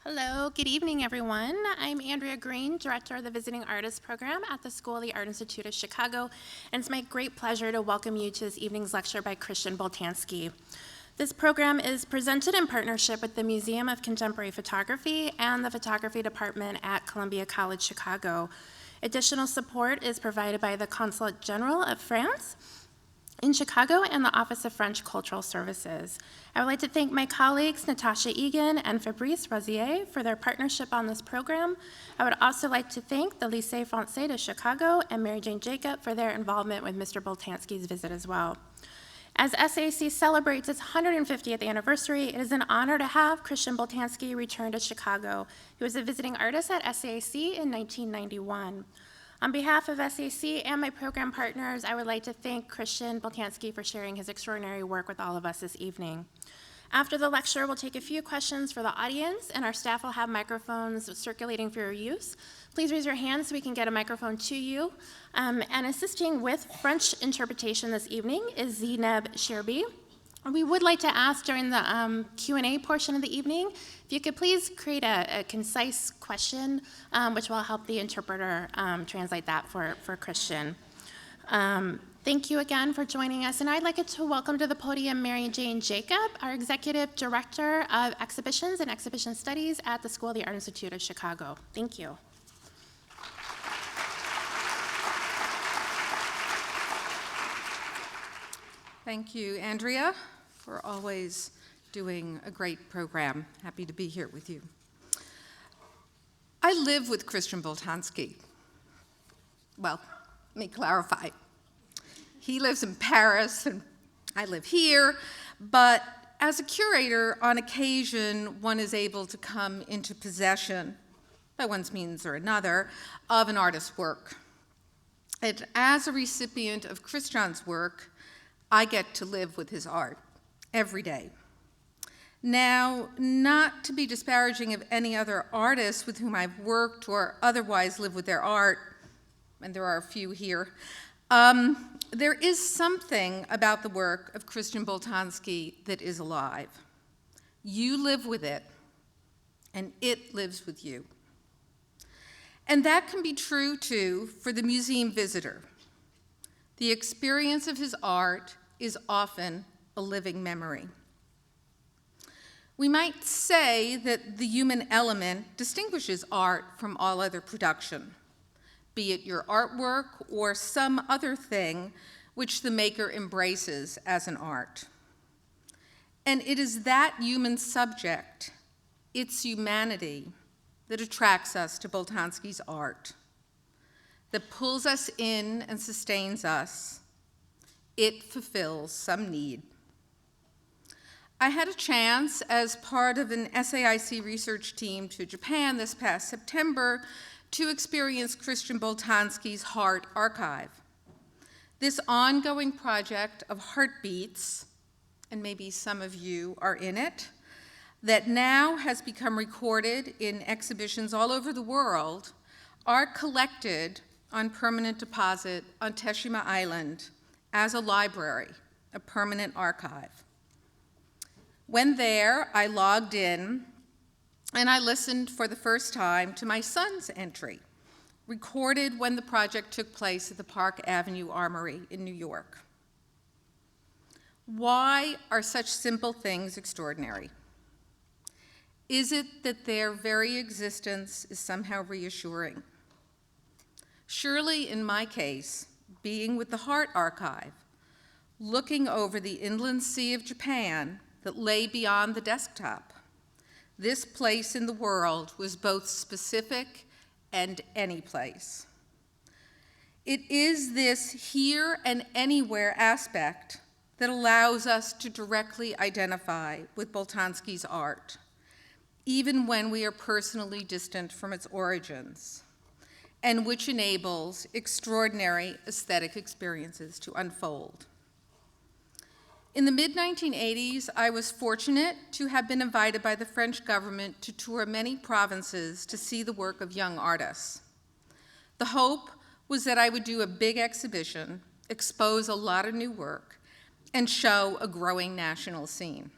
Hello, good evening, everyone. I'm Andrea Green, Director of the Visiting Artists Program at the School of the Art Institute of Chicago, and it's my great pleasure to welcome you to this evening's lecture by Christian Boltanski. This program is presented in partnership with the Museum of Contemporary Photography and the Photography Department at Columbia College Chicago. Additional support is provided by the Consulate General of France in Chicago and the Office of French Cultural Services. I would like to thank my colleagues Natasha Egan and Fabrice Rosier for their partnership on this program. I would also like to thank the Lycée Français de Chicago and Mary Jane Jacob for their involvement with Mr. Boltanski's visit as well. As SAIC celebrates its 150th anniversary, it is an honor to have Christian Boltanski return to Chicago. He was a visiting artist at SAIC in 1991. On behalf of SAIC and my program partners, I would like to thank Christian Boltanski for sharing his extraordinary work with all of us this evening. After the lecture, we'll take a few questions for the audience, and our staff will have microphones circulating for your use. Please raise your hand so we can get a microphone to you. And assisting with French interpretation this evening is Zineb Sherbi. We would like to ask during the Q&A portion of the evening, if you could please create a concise question, which will help the interpreter translate that for Christian. Thank you again for joining us, and I'd like to welcome to the podium Mary Jane Jacob, our Executive Director of Exhibitions and Exhibition Studies at the School of the Art Institute of Chicago. Thank you. Thank you, Andrea, for always doing a great program. Happy to be here with you. I live with Christian Boltanski. Well, let me clarify. He lives in Paris, and I live here, but as a curator, on occasion, one is able to come into possession, by one means or another, of an artist's work. And as a recipient of Christian's work, I get to live with his art every day. Now, not to be disparaging of any other artists with whom I've worked or otherwise live with their art, and there are a few here, there is something about the work of Christian Boltanski that is alive. You live with it, and it lives with you. And that can be true, too, for the museum visitor. The experience of his art is often a living memory. We might say that the human element distinguishes art from all other production, be it your artwork or some other thing which the maker embraces as an art. And it is that human subject, its humanity, that attracts us to Boltanski's art, that pulls us in and sustains us. It fulfills some need. I had a chance, as part of an SAIC research team to Japan this past September, to experience Christian Boltanski's Heart Archive. This ongoing project of heartbeats, and maybe some of you are in it, that now has become recorded in exhibitions all over the world, are collected on permanent deposit on Teshima Island as a library, a permanent archive. When there, I logged in and I listened for the first time to my son's entry, recorded when the project took place at the Park Avenue Armory in New York. Why are such simple things extraordinary? Is it that their very existence is somehow reassuring? Surely, in my case, being with the Heart Archive, looking over the inland sea of Japan that lay beyond the desktop, this place in the world was both specific and any place. It is this here and anywhere aspect that allows us to directly identify with Boltanski's art, even when we are personally distant from its origins, and which enables extraordinary aesthetic experiences to unfold. In the mid-1980s, I was fortunate to have been invited by the French government to tour many provinces to see the work of young artists. The hope was that I would do a big exhibition, expose a lot of new work, and show a growing national scene.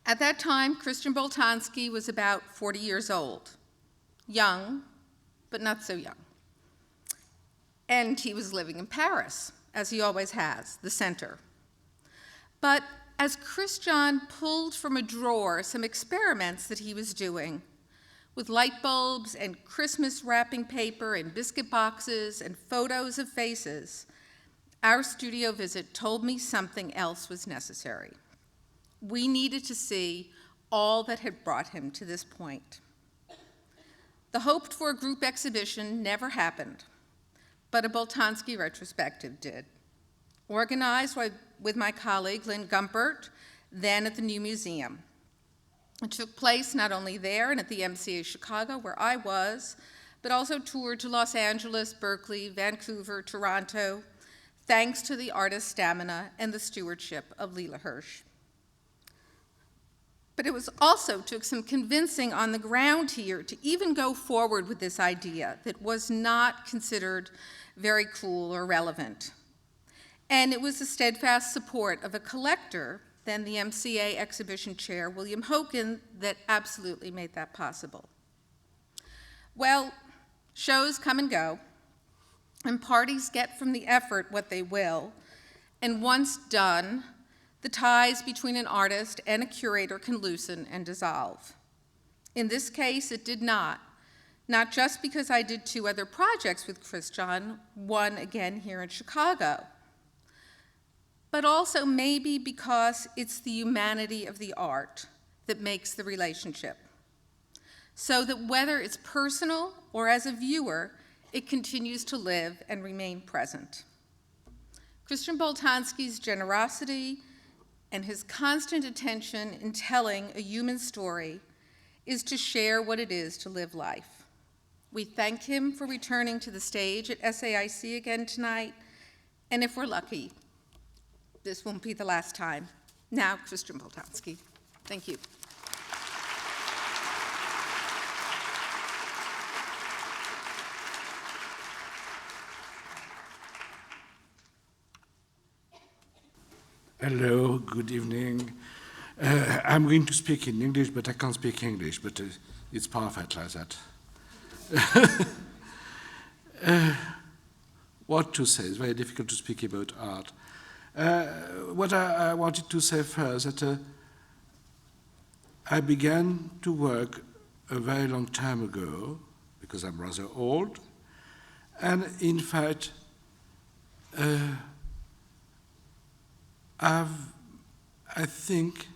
At that time, Christian Boltanski was about 40 years old, young, but not so young. And he was living in Paris, as he always has, the center. But as Christian pulled from a drawer some experiments that he was doing with light bulbs and Christmas wrapping paper and biscuit boxes and photos of faces, our studio visit told me something else was necessary. We needed to see all that had brought him to this point. The hoped-for group exhibition never happened, but a Boltanski retrospective did, organized with my colleague Lynn Gumpert, then at the New Museum. It took place not only there and at the MCA Chicago, where I was, but also toured to Los Angeles, Berkeley, Vancouver, Toronto, thanks to the artist's stamina and the stewardship of Leela Hirsch. But it also took some convincing on the ground here to even go forward with this idea that was not considered very cool or relevant. And it was the steadfast support of a collector, then the MCA exhibition chair, William Hoken, that absolutely made that possible. Well, shows come and go, and parties get from the effort what they will, and once done, the ties between an artist and a curator can loosen and dissolve. In this case, it did not just because I did 2 other projects with Christian, one again here in Chicago, but also maybe because it's the humanity of the art that makes the relationship, so that whether it's personal or as a viewer, it continues to live and remain present. Christian Boltanski's generosity and his constant attention in telling a human story is to share what it is to live life. We thank him for returning to the stage at SAIC again tonight, and if we're lucky, this won't be the last time. Now, Christian Boltanski. Thank you. Hello, good evening. I'm going to speak in English, but I can't speak English, but it's perfect like that. What to say? It's very difficult to speak about art. What I wanted to say first, that I began to work a very long time ago, because I'm rather old, and in fact, I think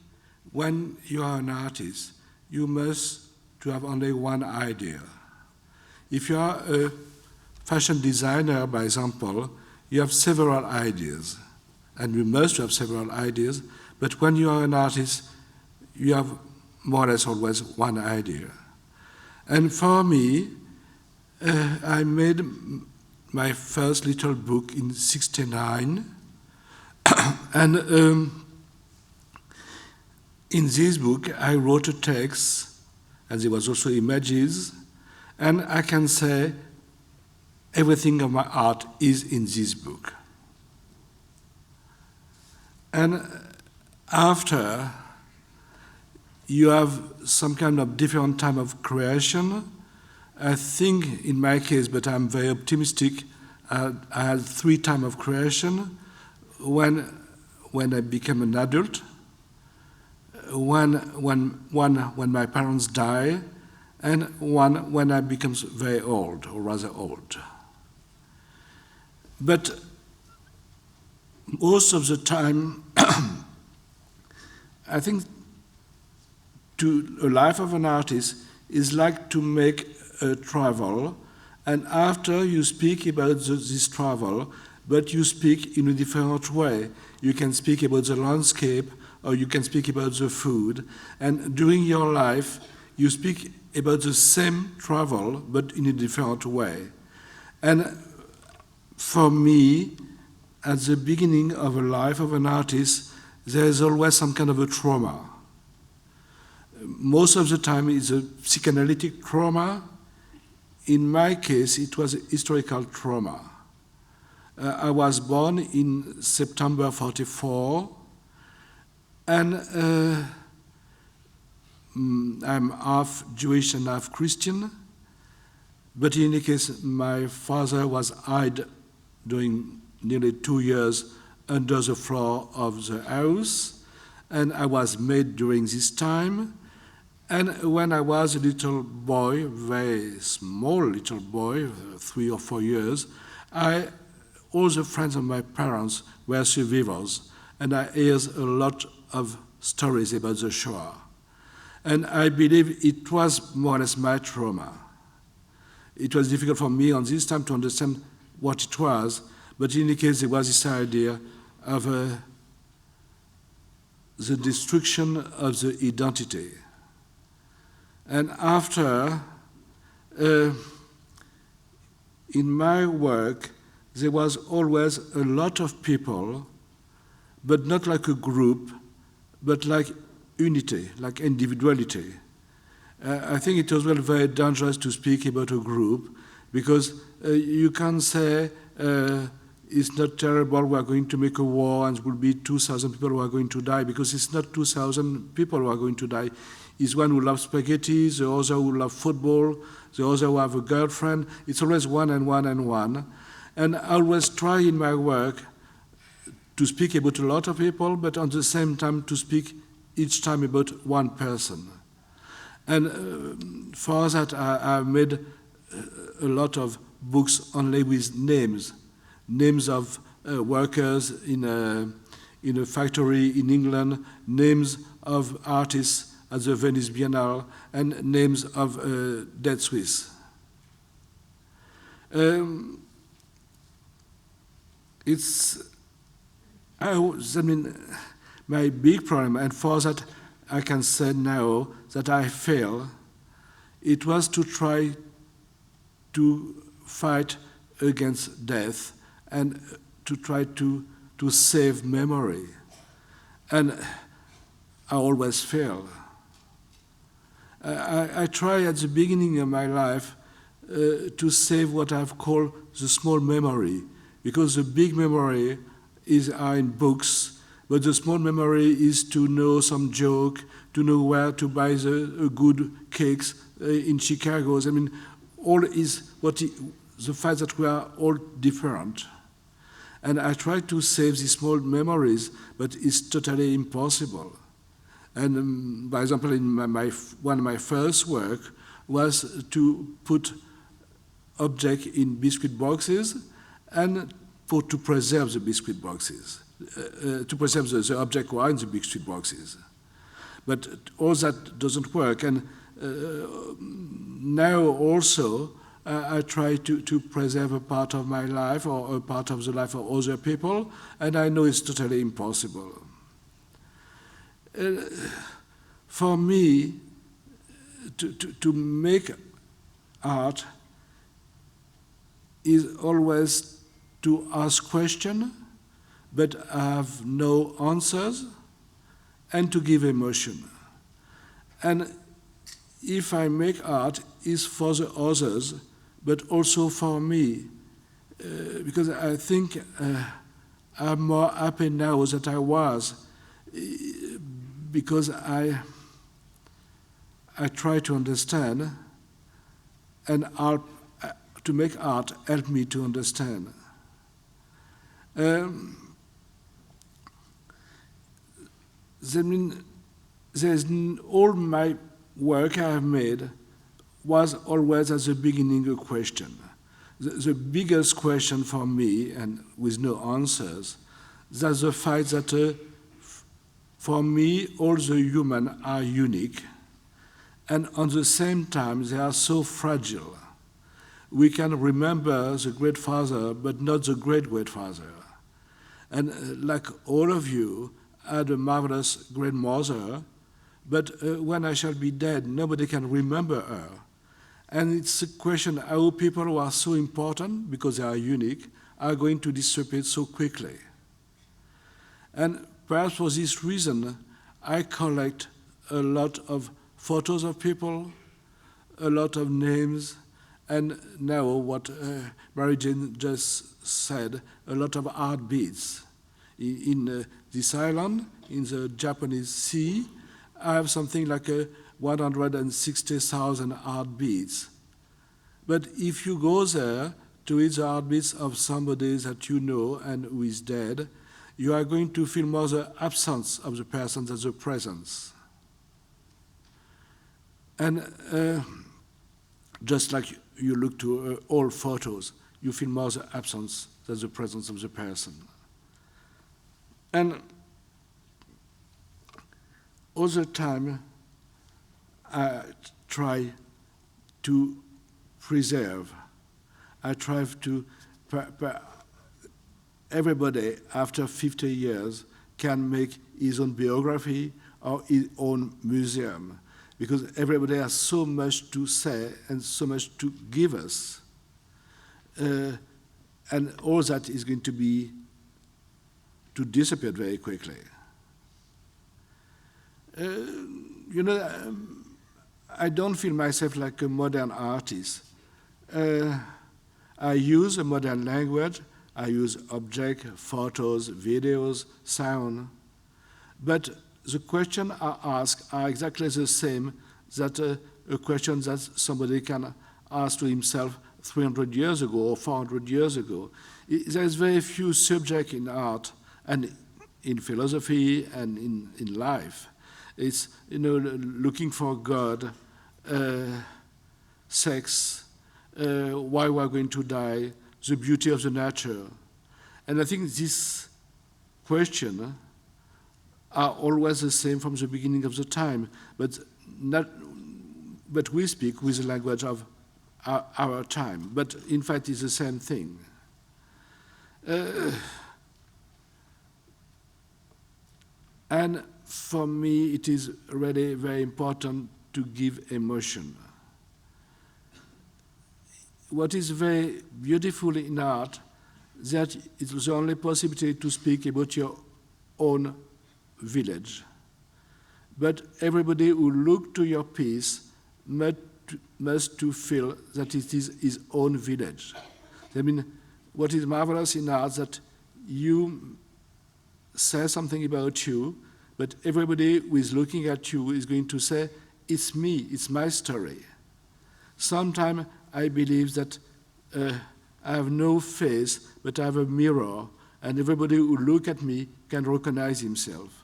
when you are an artist, you must to have only one idea. If you are a fashion designer, by example, you have several ideas, and you must have several ideas, but when you are an artist, you have more or less always one idea. And for me, I made my first little book in '69, and in this book, I wrote a text, and there was also images, and I can say everything of my art is in this book. And after, you have some kind of different time of creation. I think in my case, but I'm very optimistic, I had 3 times of creation. When I became an adult, when my parents die, and one when I become very old, or rather old. But most of the time, I think a life of an artist is like to make a travel, and after you speak about this travel, but you speak in a different way. You can speak about the landscape, or you can speak about the food, and during your life, you speak about the same travel, but in a different way. And for me, at the beginning of a life of an artist, there is always some kind of a trauma. Most of the time, it's a psychoanalytic trauma. In my case, it was a historical trauma. I was born in September '44, and I'm half Jewish and half Christian. But in any case, my father was hid during nearly 2 years under the floor of the house, and I was made during this time. And when I was a little boy, very small little boy, 3 or 4 years, all the friends of my parents were survivors, and I heard a lot of stories about the Shoah. And I believe it was more or less my trauma. It was difficult for me on this time to understand what it was, but in any case, there was this idea of the destruction of the identity. And after, in my work, there was always a lot of people, but not like a group, but like unity, like individuality. I think it was very dangerous to speak about a group, because you can say it's not terrible, we are going to make a war and it will be 2,000 people who are going to die, because it's not 2,000 people who are going to die. It's one who loves spaghetti, the other who loves football, the other who have a girlfriend. It's always one and one and one. And I always try in my work to speak about a lot of people, but at the same time to speak each time about one person. And for that, I made a lot of books only with names of workers in a factory in England, names of artists at the Venice Biennale, and names of dead Swiss. My big problem, and for that I can say now that I failed, it was to try to fight against death and to try to save memory. And I always fail. I try at the beginning of my life to save what I've called the small memory, because the big memory are in books, but the small memory is to know some joke, to know where to buy the good cakes in Chicago. I mean, all is the fact that we are all different. And I try to save these small memories, but it's totally impossible. And by example, in one of my first work was to put objects in biscuit boxes and to preserve the biscuit boxes, to preserve the object who are in the biscuit boxes. But all that doesn't work. And now also I try to preserve a part of my life or a part of the life of other people, and I know it's totally impossible. For me, to make art is always to ask questions, but have no answers, and to give emotion. And if I make art, it's for the others, but also for me, because I think I'm more happy now than I was, because I try to understand, and art, to make art help me to understand. All my work I have made was always at the beginning a question. The biggest question for me, and with no answers, that's the fact that for me all the humans are unique, and at the same time they are so fragile. We can remember the great father, but not the great father. And like all of you, I had a marvelous grandmother, but when I shall be dead, nobody can remember her. And it's a question how people who are so important, because they are unique, are going to disappear so quickly. And perhaps for this reason, I collect a lot of photos of people, a lot of names, and now what Mary Jane just said, a lot of heartbeats. In this island, in the Japanese Sea, I have something like 160,000 heartbeats. But if you go there to read the heartbeats of somebody that you know and who is dead, you are going to feel more the absence of the person than the presence. And just like you look to old photos, you feel more the absence than the presence of the person. And all the time, I try to preserve. I try to, everybody after 50 years can make his own biography or his own museum, because everybody has so much to say and so much to give us. And all that is going to disappear very quickly. I don't feel myself like a modern artist. I use a modern language. I use objects, photos, videos, sound. But the questions I ask are exactly the same that a question that somebody can ask to himself 300 years ago or 400 years ago. There's very few subjects in art and in philosophy and in life. It's, looking for God, sex, why we're going to die, the beauty of the nature. And I think these questions are always the same from the beginning of the time, but we speak with the language of our time, but in fact it's the same thing. And for me, it is really very important to give emotion. What is very beautiful in art, that it was the only possibility to speak about your own village. But everybody who look to your piece must to feel that it is his own village. I mean, what is marvelous in art that you say something about you, but everybody who is looking at you is going to say, it's me, it's my story. Sometimes I believe that I have no face, but I have a mirror, and everybody who look at me can recognize himself.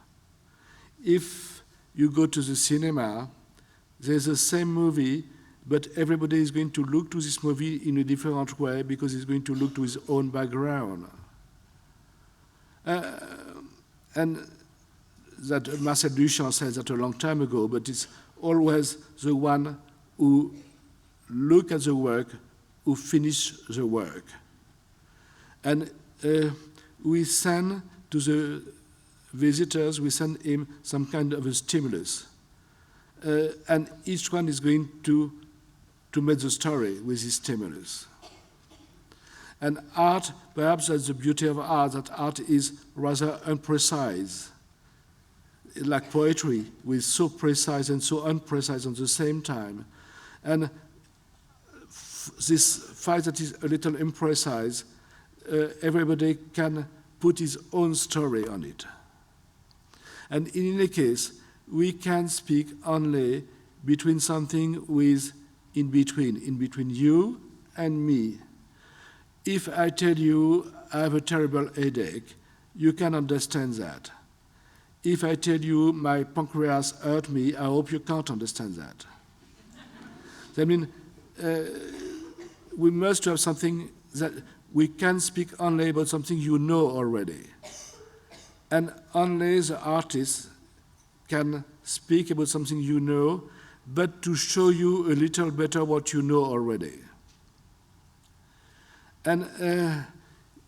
If you go to the cinema, there's the same movie, but everybody is going to look to this movie in a different way because he's going to look to his own background. And that Marcel Duchamp said that a long time ago, but it's always the one who look at the work, who finish the work. And we send to the visitors, we send him some kind of a stimulus. And each one is going to make the story with his stimulus. And art, perhaps that's the beauty of art, that art is rather imprecise. Like poetry, with so precise and so imprecise at the same time. And this fact that is a little imprecise, everybody can put his own story on it. And in any case, we can speak only between something with in between you and me. If I tell you I have a terrible headache, you can understand that. If I tell you my pancreas hurt me, I hope you can't understand that. I mean, we must have something that we can speak only about something you know already. And only the artist can speak about something you know, but to show you a little better what you know already. And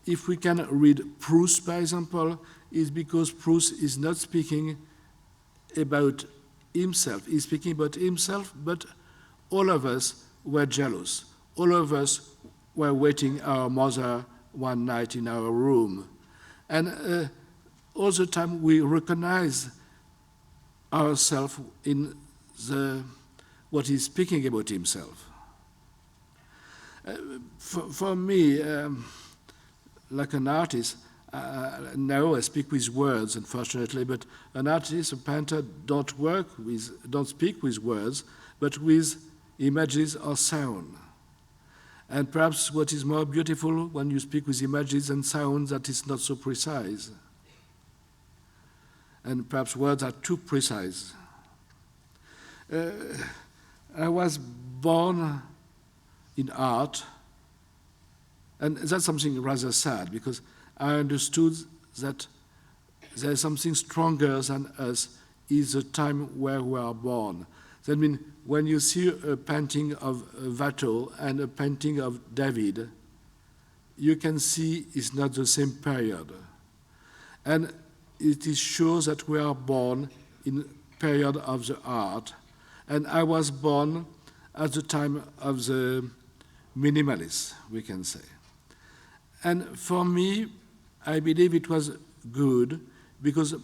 if we can read Proust, for example, is because Proust is not speaking about himself. He's speaking about himself, but all of us were jealous. All of us were waiting our mother one night in our room. And all the time we recognize ourselves in what he's speaking about himself. For me, like an artist, now I speak with words, unfortunately, but an artist, a painter, don't speak with words, but with images or sound. And perhaps what is more beautiful when you speak with images and sounds that is not so precise. And perhaps words are too precise. I was born in art, and that's something rather sad, because I understood that there is something stronger than us is the time where we are born. That means when you see a painting of Watteau and a painting of David, you can see it's not the same period. And it is sure that we are born in a period of the art. And I was born at the time of the minimalists, we can say. And for me, I believe it was good because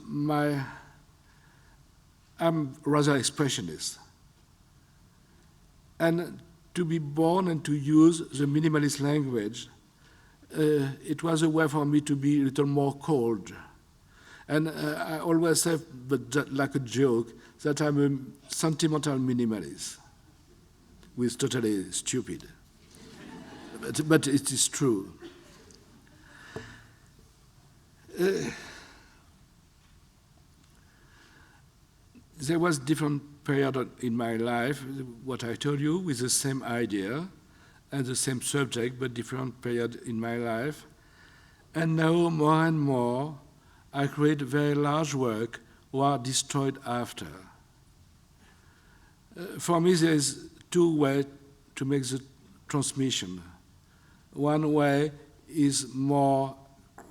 I'm rather expressionist. And to be born and to use the minimalist language, it was a way for me to be a little more cold. And I always say, but like a joke, that I'm a sentimental minimalist, which is totally stupid. But it is true. There was different period in my life, what I told you, with the same idea and the same subject, but different period in my life. And now, more and more, I create very large work who are destroyed after. For me, there is two ways to make the transmission. One way is more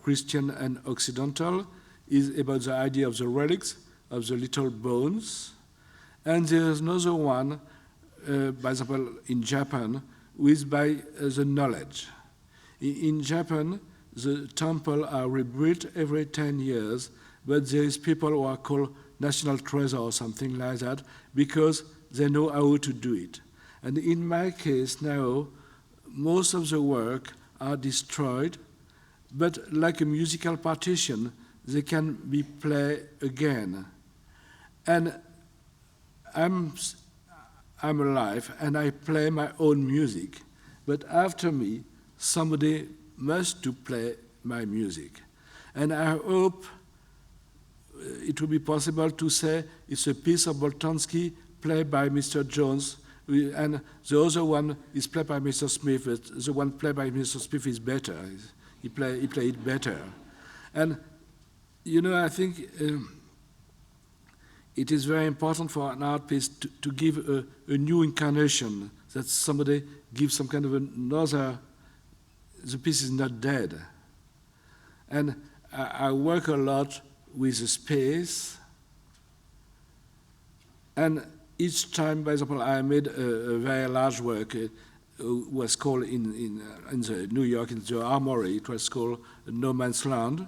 Christian and Occidental, is about the idea of the relics, of the little bones. And there is another one, by example, in Japan, which is by the knowledge. In Japan, the temples are rebuilt every 10 years, but there is people who are called national treasure or something like that, because they know how to do it. And in my case now, most of the work are destroyed, but like a musical partition, they can be played again. And I'm alive, and I play my own music, but after me, somebody must to play my music. And I hope it will be possible to say it's a piece of Boltanski played by Mr. Jones, and the other one is played by Mr. Smith, but the one played by Mr. Smith is better. He played it better. And, you know, I think it is very important for an art piece to give a new incarnation, that somebody gives some kind of another, the piece is not dead. And I work a lot with the space, and each time, by example, I made a very large work, was called in the New York, in the Armory, it was called No Man's Land,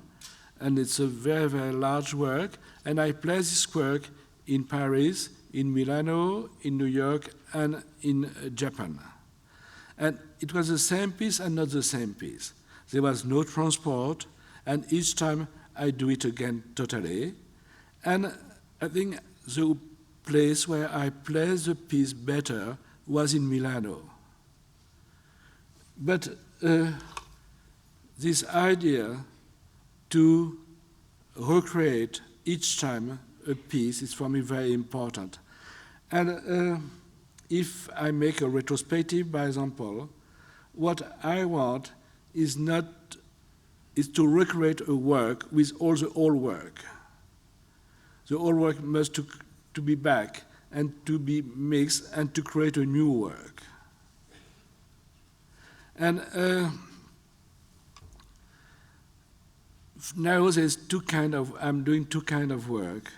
and it's a very, very large work, and I play this work in Paris, in Milano, in New York, and in Japan. And it was the same piece and not the same piece. There was no transport, and each time I do it again totally. And I think the place where I play the piece better was in Milano. But this idea to recreate each time a piece is for me very important. And if I make a retrospective, by example, what I want is to recreate a work with all the old work. The old work must to be back and to be mixed and to create a new work. And now there's I'm doing two kinds of work.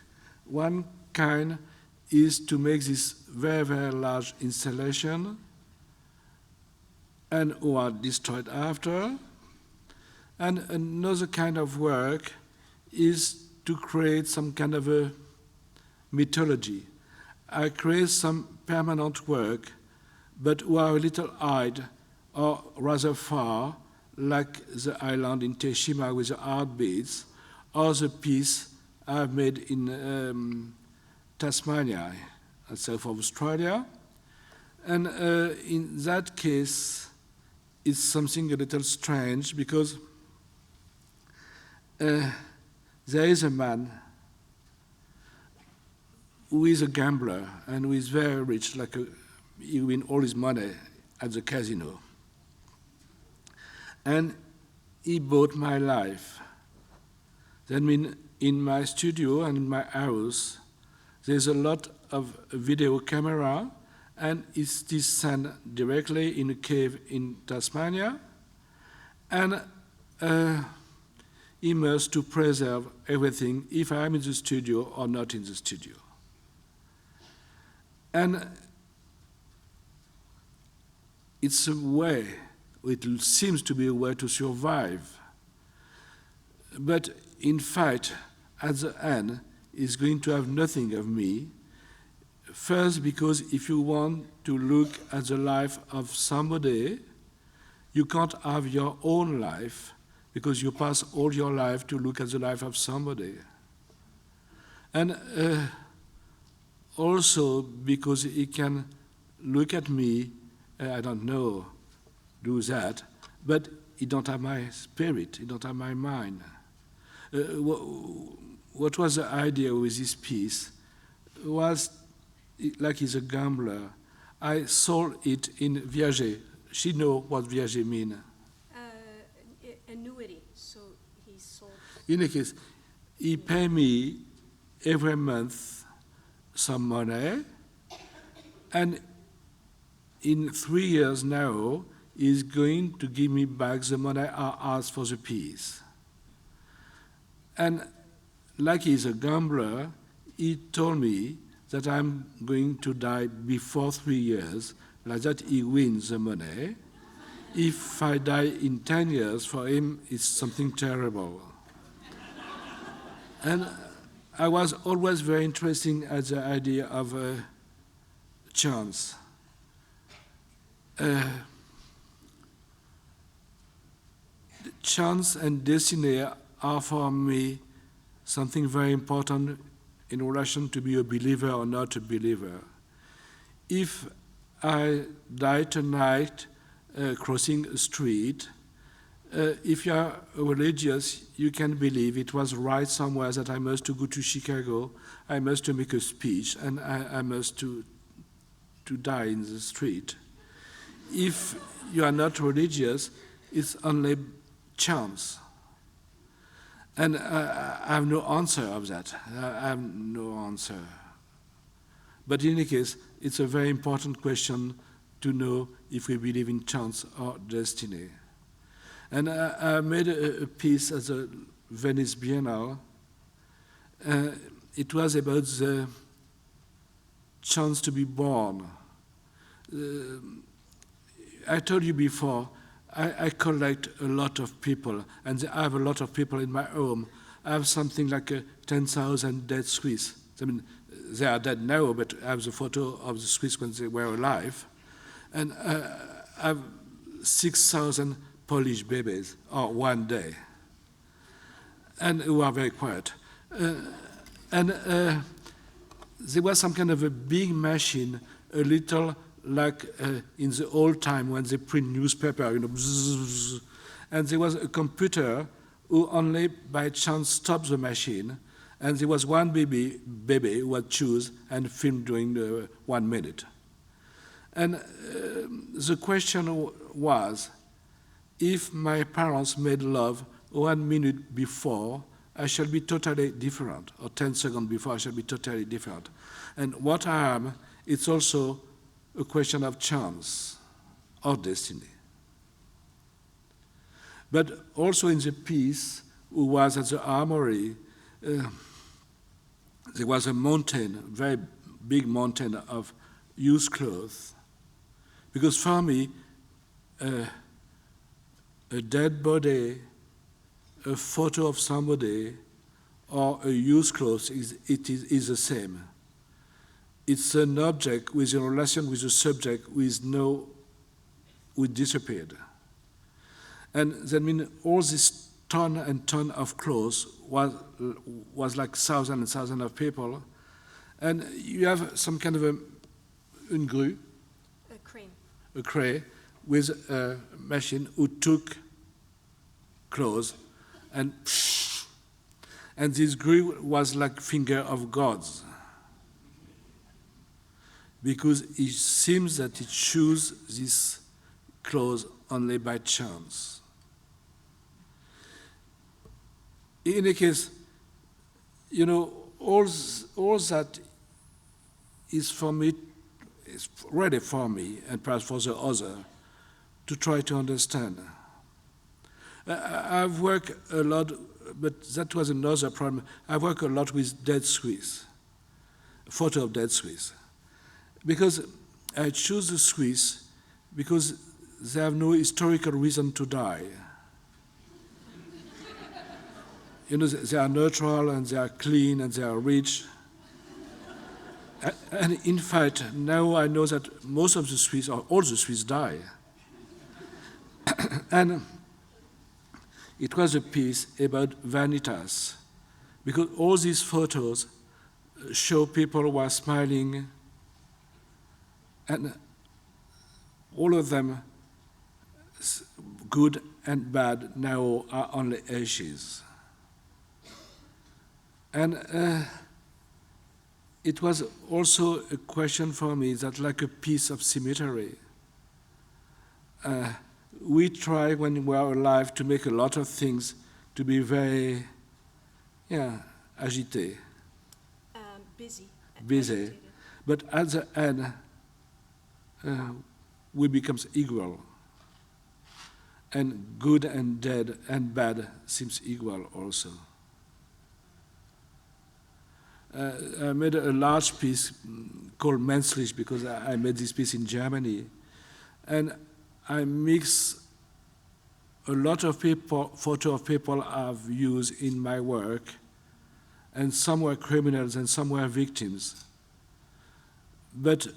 One kind is to make this very, very large installation and who are destroyed after. And another kind of work is to create some kind of a mythology. I create some permanent work, but who are a little hide or rather far, like the island in Teshima with the heartbeats, or the piece I've made in Tasmania, south of Australia. And in that case, it's something a little strange because there is a man who is a gambler and who is very rich, he wins all his money at the casino. And he bought my life. That means in my studio and in my house, there's a lot of video camera, and it's sent directly in a cave in Tasmania, and he must to preserve everything if I am in the studio or not in the studio. And it's a way, it seems to be a way to survive. But in fact, at the end, it's going to have nothing of me. First, because if you want to look at the life of somebody, you can't have your own life because you pass all your life to look at the life of somebody. And also because he can look at me, I don't know, do that, but he don't have my spirit, he don't have my mind. What was the idea with this piece was, like he's a gambler, I sold it in viager. She know what viager mean. Annuity, so he sold. In any case, he pay me every month some money, and in 3 years now, he's going to give me back the money I asked for the piece. And like he's a gambler, he told me that I'm going to die before 3 years, like that he wins the money. If I die in 10 years, for him, it's something terrible. And I was always very interested at the idea of chance. Chance and destiny are for me something very important in relation to be a believer or not a believer. If I die tonight crossing a street, if you are religious, you can believe it was right somewhere that I must to go to Chicago, I must to make a speech, and I must to die in the street. If you are not religious, it's only chance. And I have no answer of that. I have no answer. But in any case, it's a very important question to know if we believe in chance or destiny. And I made a piece at the Venice Biennale. It was about the chance to be born. I told you before, I collect a lot of people, and I have a lot of people in my home. I have something like 10,000 dead Swiss. I mean, they are dead now, but I have the photo of the Swiss when they were alive. And I have 6,000 Polish babies, or one day, and who are very quiet. There was some kind of a big machine, a little like in the old time when they print newspaper, bzzz, and there was a computer who only by chance stopped the machine, and there was one baby who would choose and film during the 1 minute. And the question was, if my parents made love 1 minute before, I shall be totally different, or 10 seconds before, I shall be totally different. And what I am, it's also a question of chance or destiny. But also in the piece, who was at the armory, there was a mountain, very big mountain of used clothes. Because for me, a dead body, a photo of somebody, or a used clothes is the same. It's an object with a relation with a subject who disappeared. And that means all this ton and ton of clothes was like thousands and thousands of people. And you have some kind of une grue, A crane. a crane, with a machine who took clothes and this grue was like finger of God's, because it seems that it chose this clothes only by chance. In any case, you know, all that is for me, is ready for me, and perhaps for the other, to try to understand. I've worked a lot, but that was another problem. I've worked a lot with dead Swiss, photo of dead Swiss, because I choose the Swiss because they have no historical reason to die. You know, they are neutral and they are clean and they are rich. And in fact, now I know that most of the Swiss, or all the Swiss, die. And it was a piece about vanitas, because all these photos show people who are smiling, and all of them, good and bad, now are only ashes. And it was also a question for me that, like a piece of cemetery, we try when we are alive to make a lot of things to be very, agité, Busy. busy. Agitated. But at the end, we become equal. And good and dead and bad seems equal also. I made a large piece called Menschlich, because I made this piece in Germany. And I mix a lot of photo of people I've used in my work, and some were criminals and some were victims. But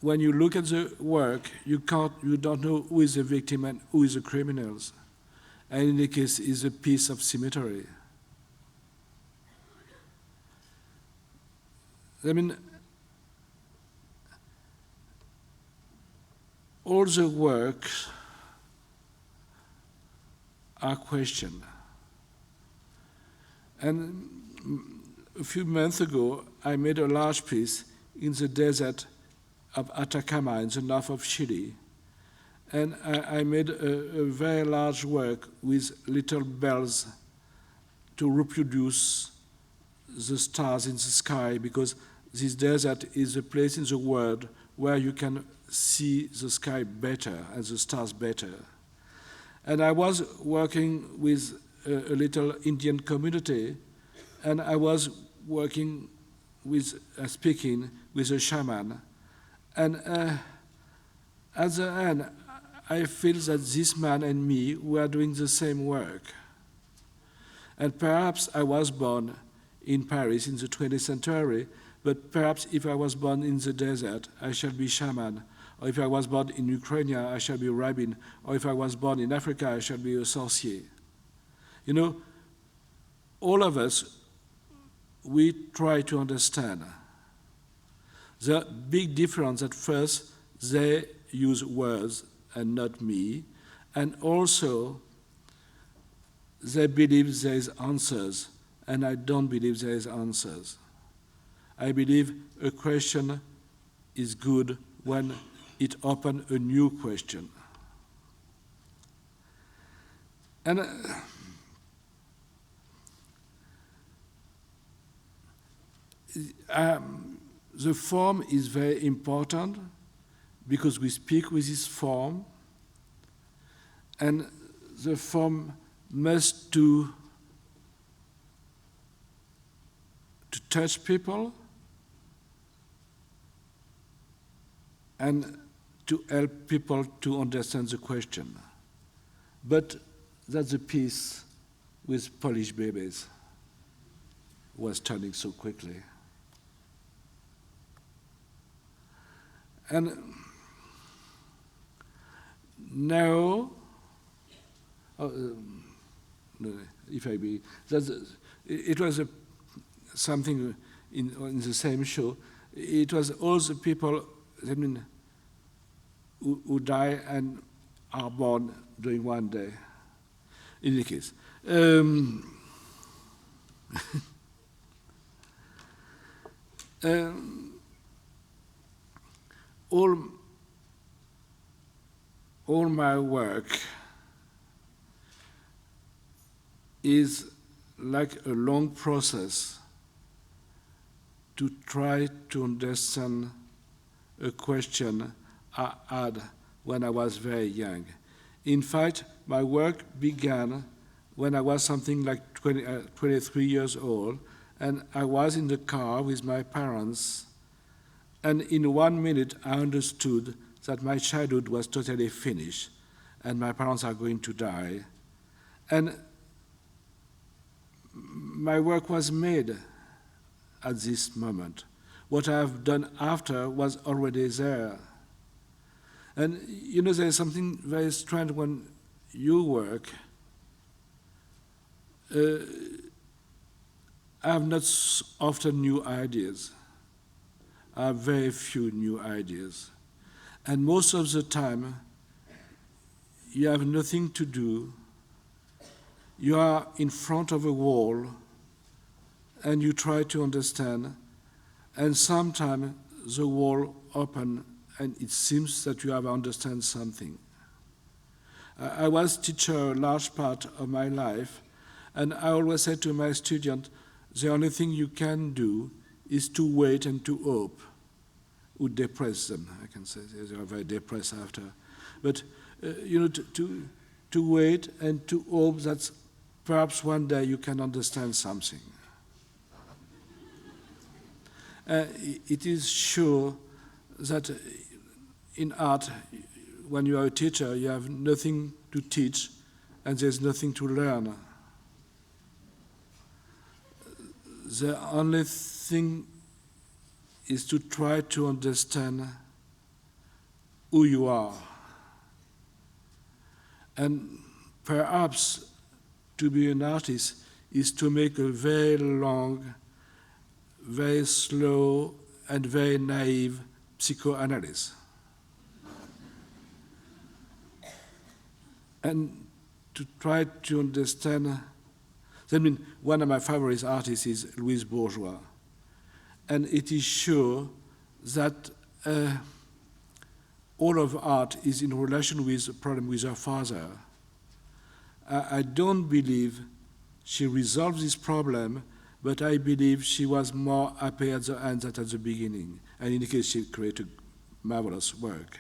when you look at the work, you don't know who is the victim and who is the criminals. And in the case, it's a piece of cemetery. I mean, all the works are questioned. And a few months ago, I made a large piece in the desert of Atacama in the north of Chile. And I made a very large work with little bells to reproduce the stars in the sky, because this desert is a place in the world where you can see the sky better and the stars better. And I was working with a little Indian community, and I was working with, speaking with a shaman. And at the end, I feel that this man and me were doing the same work. And perhaps I was born in Paris in the 20th century, but perhaps if I was born in the desert, I shall be shaman. Or if I was born in Ukraine, I shall be a rabbin. Or if I was born in Africa, I shall be a sorcier. You know, all of us, we try to understand. The big difference at first, they use words and not me, and also they believe there is answers, and I don't believe there is answers. I believe a question is good when it opens a new question. And the form is very important, because we speak with this form, and the form must to touch people and to help people to understand the question. But that's the piece with Polish babies was turning so quickly. And now no, if I be, it was something in the same show. It was all the people, I mean, who die and are born during one day. In any case, all my work is like a long process to try to understand a question I had when I was very young. In fact, my work began when I was something like 23 years old, and I was in the car with my parents, and in 1 minute I understood that my childhood was totally finished, and my parents are going to die. And my work was made at this moment. What I have done after was already there. And you know, there's something very strange when you work. I have not often new ideas. I have very few new ideas. And most of the time, you have nothing to do. You are in front of a wall, and you try to understand, and sometimes the wall opens, and it seems that you have understand something. I was teacher a large part of my life, and I always said to my students, the only thing you can do is to wait and to hope. Would depress them, I can say. They are very depressed after. But, you know, to wait and to hope that perhaps one day you can understand something. It is sure that in art, when you are a teacher, you have nothing to teach and there's nothing to learn. The only thing is to try to understand who you are. And perhaps to be an artist is to make a very long, very slow, and very naive psychoanalysis. And to try to understand, I mean, one of my favorite artists is Louise Bourgeois. And it is sure that all of art is in relation with a problem with her father. I don't believe she resolved this problem, but I believe she was more happy at the end than at the beginning. And in any case, she created marvelous work.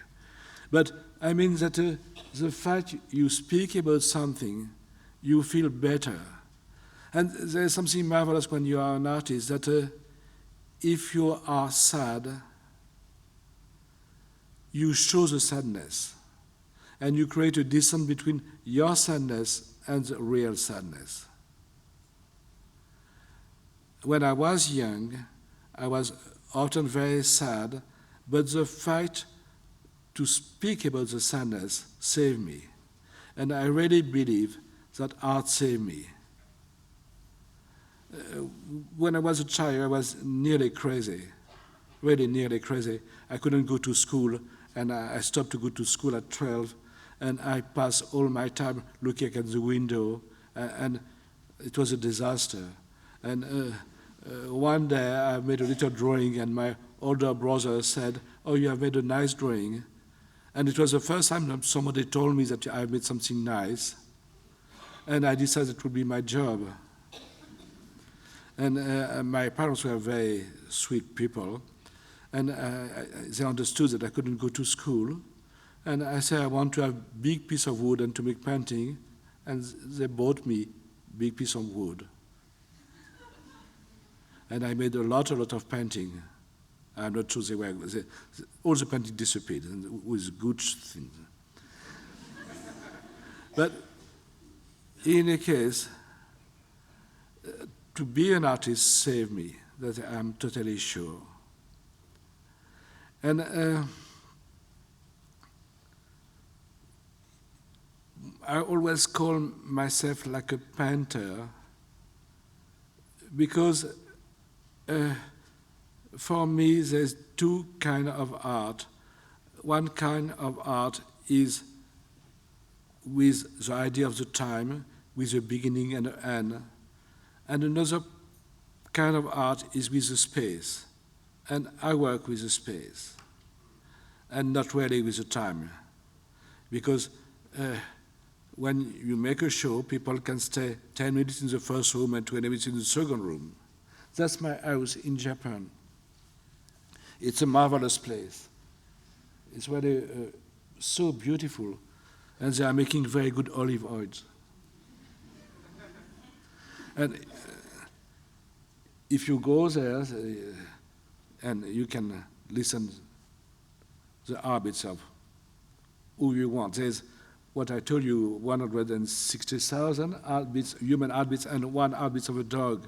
But I mean that the fact you speak about something, you feel better. And there's something marvelous when you are an artist, that if you are sad, you show the sadness. And you create a distance between your sadness and the real sadness. When I was young, I was often very sad, but the fact to speak about the sadness saved me. And I really believe that art saved me. When I was a child, I was nearly crazy, really nearly crazy. I couldn't go to school, and I stopped to go to school at 12, and I passed all my time looking at the window, and it was a disaster. And one day I made a little drawing, and my older brother said, "Oh, you have made a nice drawing." And it was the first time that somebody told me that I made something nice, and I decided it would be my job. And my parents were very sweet people, and they understood that I couldn't go to school. And I said, I want to have a big piece of wood and to make painting, and they bought me a big piece of wood. And I made a lot of painting. I'm not sure all the painting disappeared, and it was good things. But in any case, to be an artist saved me, that I'm totally sure. And I always call myself like a painter because for me there's two kinds of art. One kind of art is with the idea of the time, with a beginning and an end. And another kind of art is with the space. And I work with the space, and not really with the time. Because when you make a show, people can stay 10 minutes in the first room and 20 minutes in the second room. That's my house in Japan. It's a marvelous place. It's really so beautiful, and they are making very good olive oils. And if you go there, and you can listen the heartbeats of who you want. There's what I told you, 160,000 heartbeats, human heartbeats, and one heartbeat of a dog.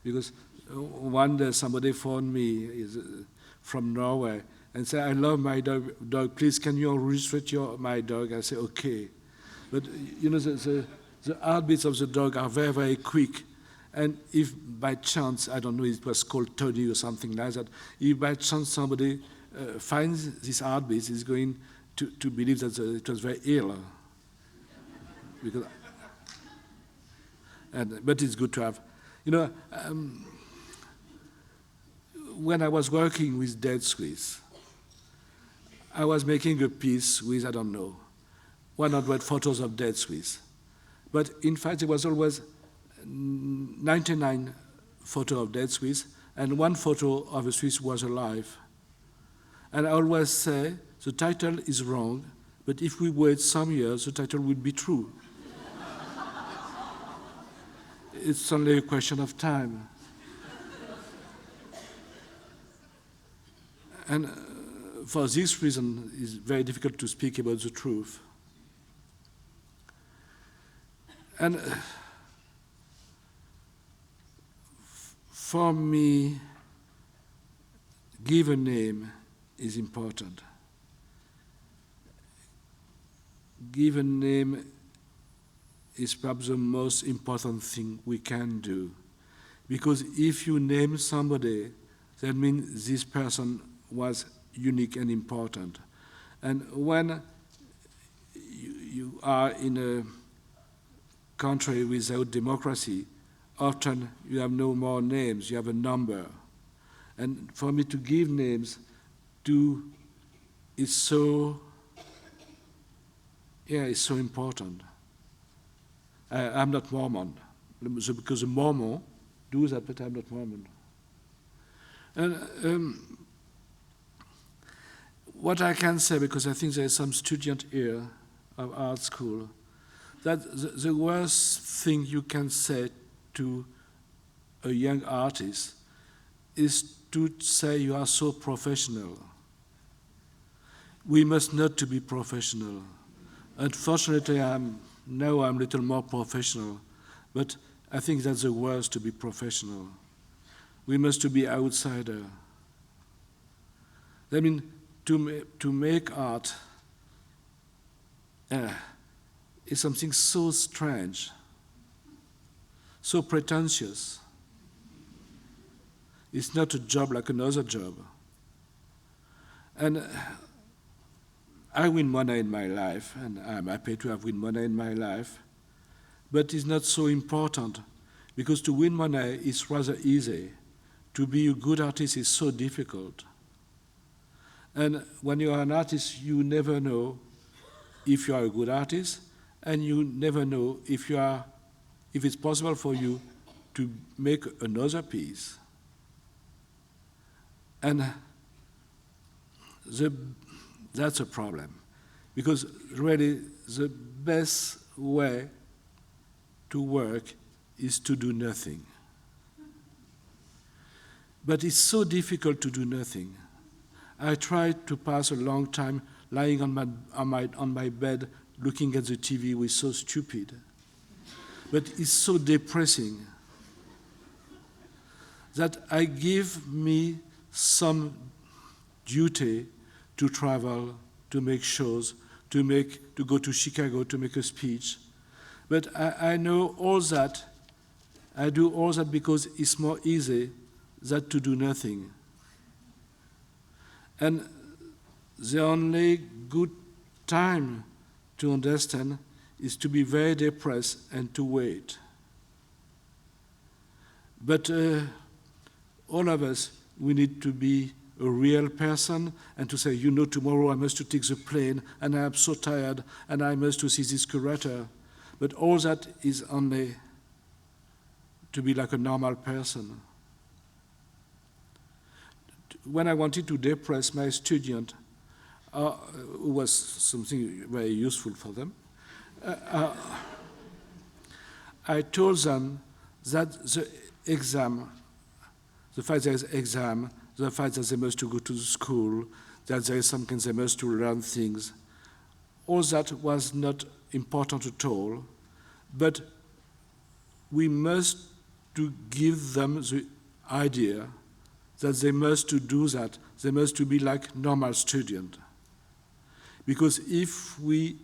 Because one day somebody phoned me from Norway and said, I love my dog, please can you register my dog? I said, okay. But you know, the heartbeats of the dog are very, very quick. And if by chance, I don't know, it was called Tony or something like that, if by chance somebody finds this heartbeat, he's going to believe that it was very ill. Because, but it's good to have. You know, when I was working with Dead Swiss, I was making a piece with, I don't know, 100 photos of Dead Swiss. But in fact, there was always 99 photos of Dead Swiss, and one photo of a Swiss who was alive. And I always say, the title is wrong, but if we wait some years, the title will be true. It's only a question of time. And for this reason, it's very difficult to speak about the truth. And for me, give a name is important. Give a name is perhaps the most important thing we can do. Because if you name somebody, that means this person was unique and important. And when you are in a country without democracy, often you have no more names, you have a number. And for me to give names is so important. I'm not Mormon, because the Mormon do that, but I'm not Mormon. And what I can say, because I think there is some student here of art school, that the worst thing you can say to a young artist is to say you are so professional. We must not to be professional. Unfortunately, now I'm a little more professional, but I think that's the worst, to be professional. We must to be outsider. I mean, to make art is something so strange, so pretentious. It's not a job like another job. And I win money in my life, and I'm happy to have win money in my life, but it's not so important, because to win money is rather easy. To be a good artist is so difficult. And when you are an artist, you never know if you are a good artist, and you never know if it's possible for you to make another piece. And that's a problem, because really the best way to work is to do nothing. But it's so difficult to do nothing. I tried to pass a long time lying on my bed looking at the TV, was so stupid. But it's so depressing that I give me some duty to travel, to make shows, to go to Chicago to make a speech, But I know all that. I do all that because it's more easy than to do nothing. And the only good time to understand is to be very depressed and to wait. But all of us, we need to be a real person and to say, you know, tomorrow I must to take the plane and I am so tired and I must to see this curator. But all that is only to be like a normal person. When I wanted to depress my student, who was something very useful for them, I told them that the exam, the fact there is exam, the fact that they must to go to the school, that there is something they must to learn things, all that was not important at all, but we must to give them the idea that they must to do that, they must to be like normal student. Because if we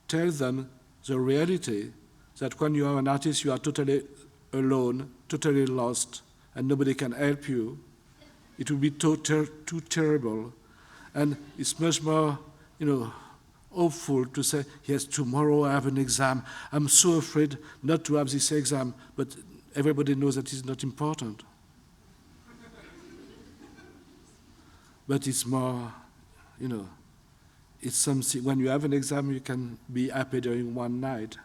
tell them the reality, that when you are an artist, you are totally alone, totally lost, and nobody can help you, it will be too terrible. And it's much more, hopeful to say, yes, tomorrow I have an exam. I'm so afraid not to have this exam, but everybody knows that it's not important. But it's more, it's something, when you have an exam, you can be happy during one night.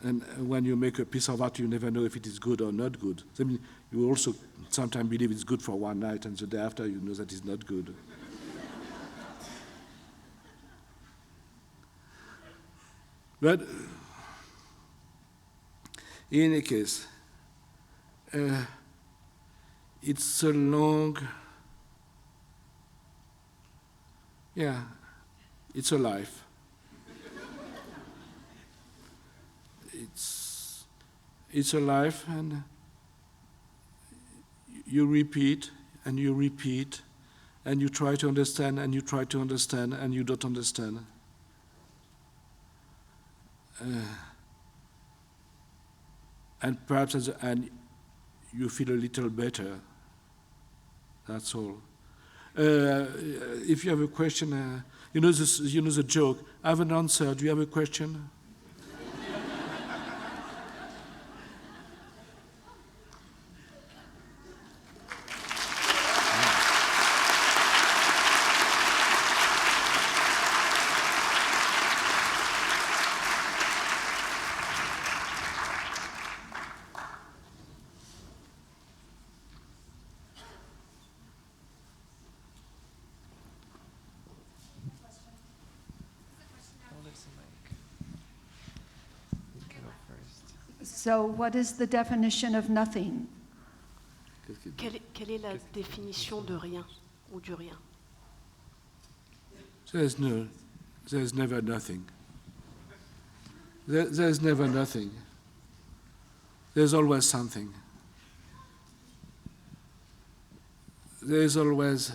And when you make a piece of art, you never know if it is good or not good. I mean, you also sometimes believe it's good for one night, and the day after you know that it's not good. But in any case, it's a long, it's a life. It's a life, and you repeat, and you repeat, and you try to understand, and you try to understand, and you don't understand. And perhaps at the end, you feel a little better. That's all. If you have a question, you know the joke. I have an answer. Do you have a question? So what is the definition of nothing? Quelle est la définition de rien ou du rien? There's never nothing. There's never nothing. There's always something. There's always.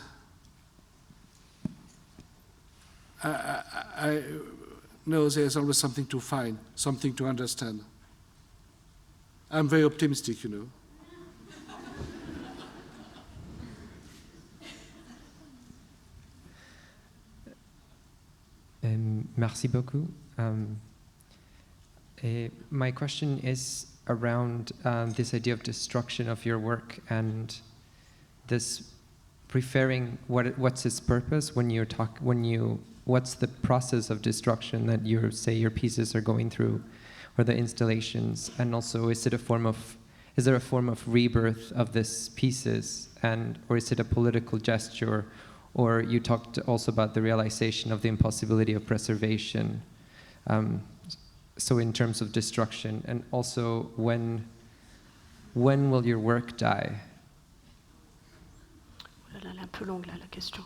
I know there's always something to find, something to understand. I'm very optimistic, Merci beaucoup. My question is around this idea of destruction of your work and this preferring what's its purpose what's the process of destruction that your pieces are going through, or the installations, and also is there a form of rebirth of these pieces, or is it a political gesture? Or you talked also about the realization of the impossibility of preservation. So in terms of destruction, and also when will your work die? Elle est un peu longue là, la question.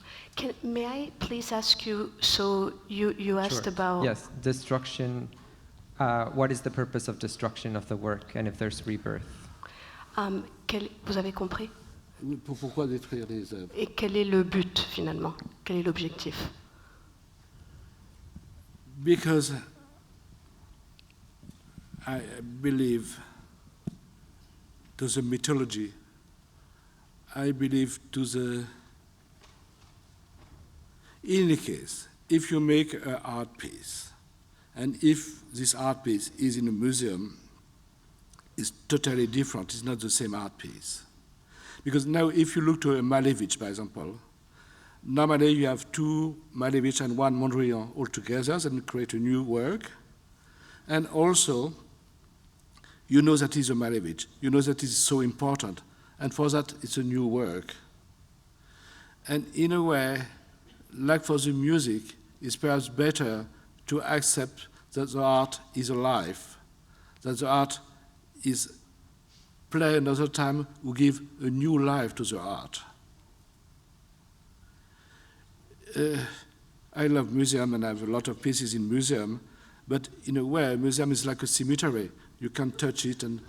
May I please ask you, so you asked Sure. about... Yes, destruction. What is the purpose of destruction of the work, and if there's rebirth? Vous avez compris? Pourquoi détruire les œuvres? Et quel est le but finalement? Quel est l'objectif? Because I believe to the mythology. I believe to the. In any case, if you make an art piece, and if this art piece is in a museum, it's totally different. It's not the same art piece. Because now, if you look to a Malevich, for example, normally you have two Malevich and one Mondrian all together and create a new work. And also, you know that it's a Malevich. You know that it's so important. And for that, it's a new work. And in a way, like for the music, it's perhaps better to accept that the art is alive, that the art is play another time who give a new life to the art. I love museum and I have a lot of pieces in museum, but in a way, a museum is like a cemetery. You can touch it and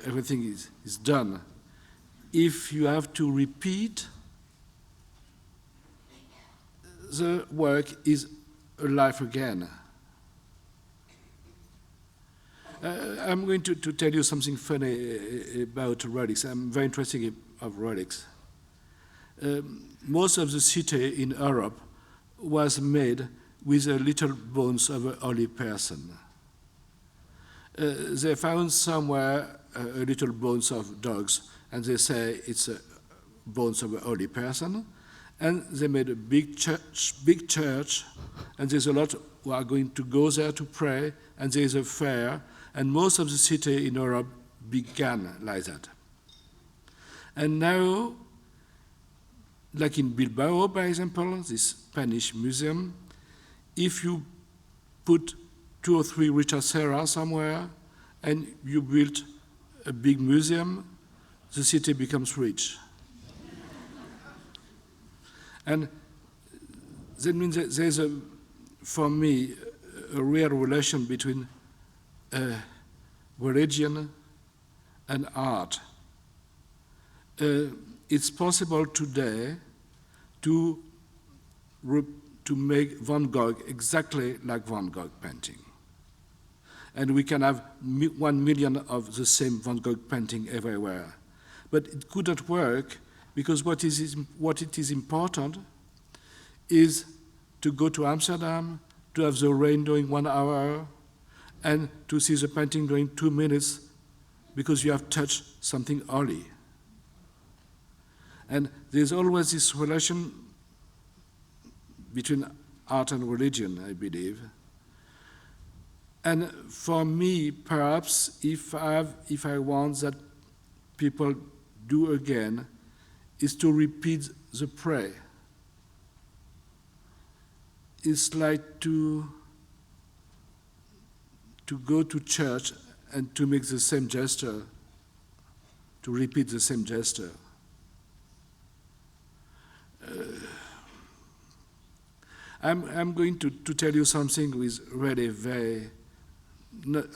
everything is done. If you have to repeat, the work is alive again. I'm going to tell you something funny about relics. I'm very interested in relics. Most of the city in Europe was made with a little bones of a holy person. They found somewhere a little bones of dogs, and they say it's a bones of a holy person. And they made a big church, and there's a lot who are going to go there to pray, and there's a fair, and most of the city in Europe began like that. And now, like in Bilbao, for example, this Spanish museum, if you put 2 or 3 Richard Serra somewhere, and you build a big museum, the city becomes rich. And that means that there's, for me, a real relation between religion and art. It's possible today to make Van Gogh exactly like Van Gogh painting. And we can have 1 million of the same Van Gogh painting everywhere. But it couldn't work because what it is important is to go to Amsterdam, to have the rain during 1 hour, and to see the painting during 2 minutes, because you have touched something holy. And there's always this relation between art and religion, I believe. And for me, perhaps, if I want that people do again, is to repeat the prayer. It's like to go to church and to make the same gesture, to repeat the same gesture. I'm going to tell you something with really very,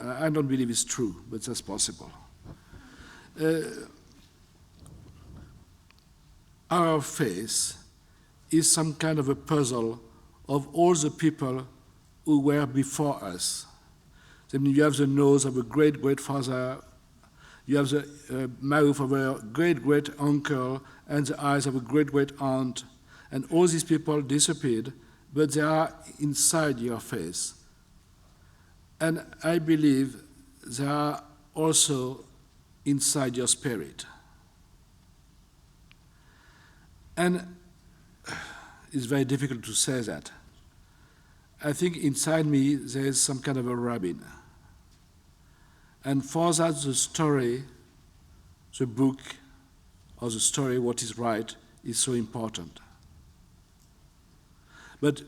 I don't believe it's true, but that's possible. Our face is some kind of a puzzle of all the people who were before us. I mean, you have the nose of a great-great-father, you have the mouth of a great-great-uncle, and the eyes of a great-great-aunt, and all these people disappeared, but they are inside your face. And I believe they are also inside your spirit. And it's very difficult to say that. I think inside me there is some kind of a rabbin. And for that the story, the book, or the story, what is right, is so important. But,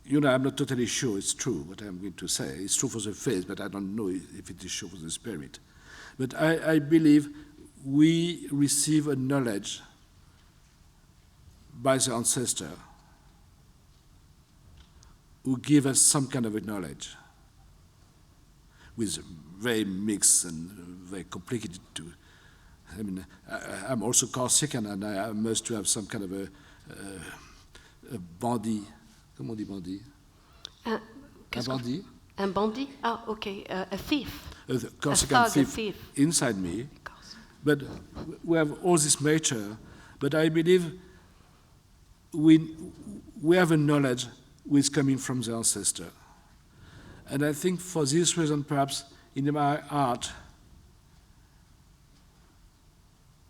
you know, I'm not totally sure it's true what I'm going to say. It's true for the face, but I don't know if it is true for the spirit. But I believe we receive a knowledge by the ancestor who give us some kind of a knowledge with very mixed and very complicated too. I mean, I'm also Corsican and I must have some kind of a bandit. Comment on dit bandit? Un bandit? Ah, okay, a thief. of course, a thief inside me. But we have all this nature. But I believe we have a knowledge which is coming from the ancestor. And I think for this reason, perhaps, in my art,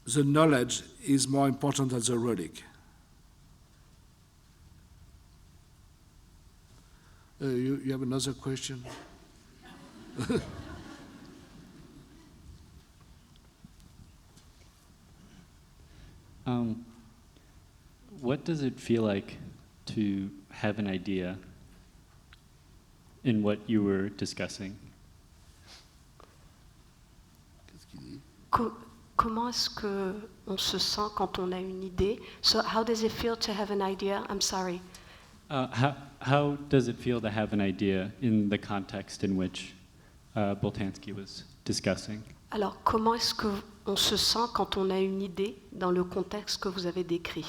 the knowledge is more important than the relic. You have another question? What does it feel like to have an idea in what you were discussing? Comment est-ce que on se sent quand on a une idée? So how does it feel to have an idea? I'm sorry. How does it feel to have an idea in the context in which Boltanski was discussing? Alors, comment est-ce que on se sent quand on a une idée dans le contexte que vous avez décrit?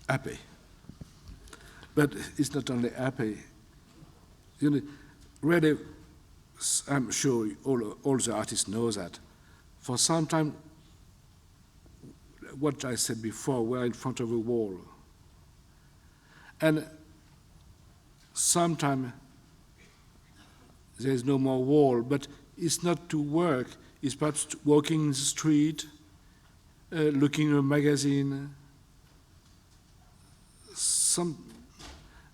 Happy. But it's not only happy. You know, really, I'm sure all the artists know that. For some time, what I said before, we're in front of a wall. And sometimes there's no more wall, but it's not to work. It's perhaps walking in the street, looking at a magazine,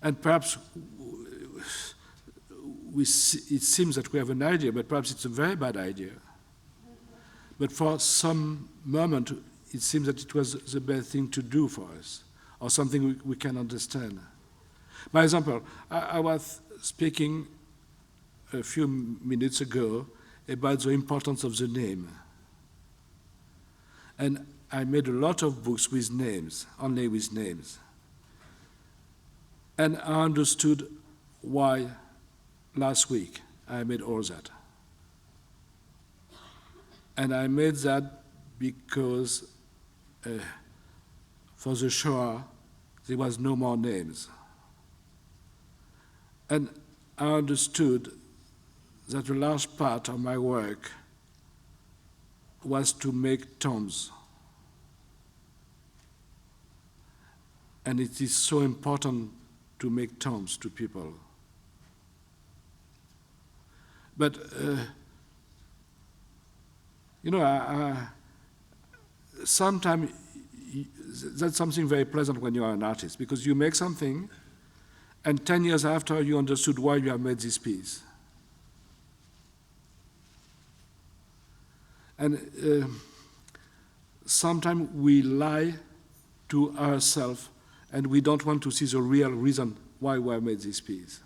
and perhaps it seems that we have an idea, but perhaps it's a very bad idea. But for some moment, it seems that it was the best thing to do for us, or something we can understand. By example, I was speaking a few minutes ago about the importance of the name. And I made a lot of books with names, only with names. And I understood why last week I made all that. And I made that because for the Shoah, there was no more names. And I understood that a large part of my work was to make tombs. And it is so important to make tombs to people. But, you know, sometimes that's something very pleasant when you are an artist, because you make something, and 10 years after you understood why you have made this piece. And sometimes we lie to ourselves, and we don't want to see the real reason why we have made this piece.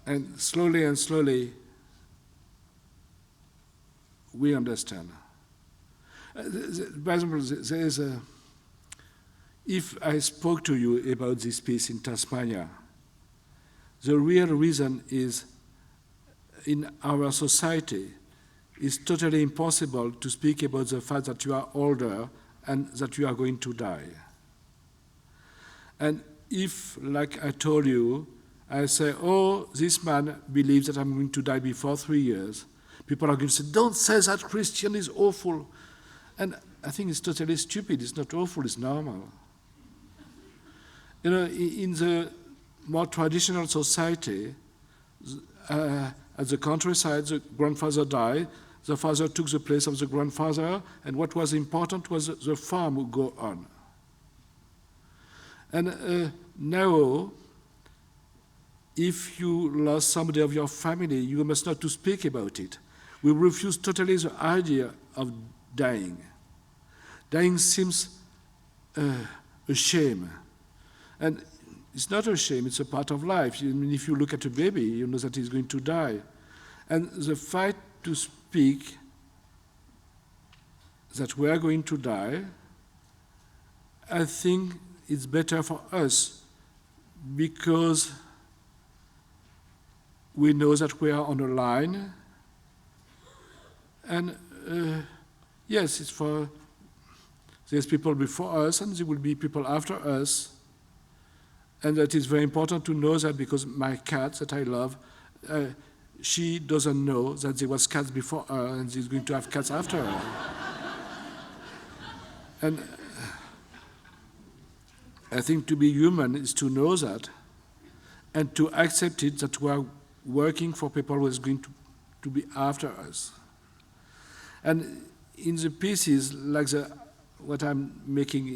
And slowly, we understand. By example, there is a, if I spoke to you about this piece in Tasmania, the real reason is in our society, it's totally impossible to speak about the fact that you are older and that you are going to die. And if, like I told you, I say, oh, this man believes that I'm going to die before 3 years, people are going to say, don't say that, Christian is awful. And I think it's totally stupid. It's not awful, it's normal. You know, in the more traditional society, at the countryside, the grandfather died, the father took the place of the grandfather, and what was important was the farm would go on. And now, if you lost somebody of your family, you must not to speak about it. We refuse totally the idea of dying. Dying seems a shame. And it's not a shame, it's a part of life. I mean, if you look at a baby, you know that he's going to die. And the fight to speak that we are going to die, I think it's better for us because we know that we are on a line. And yes, it's for, there's people before us and there will be people after us. And that is very important to know that, because my cat that I love, she doesn't know that there was cats before her and she's going to have cats after her. And I think to be human is to know that and to accept it, that we are working for people who is going to be after us. And in the pieces, like what I'm making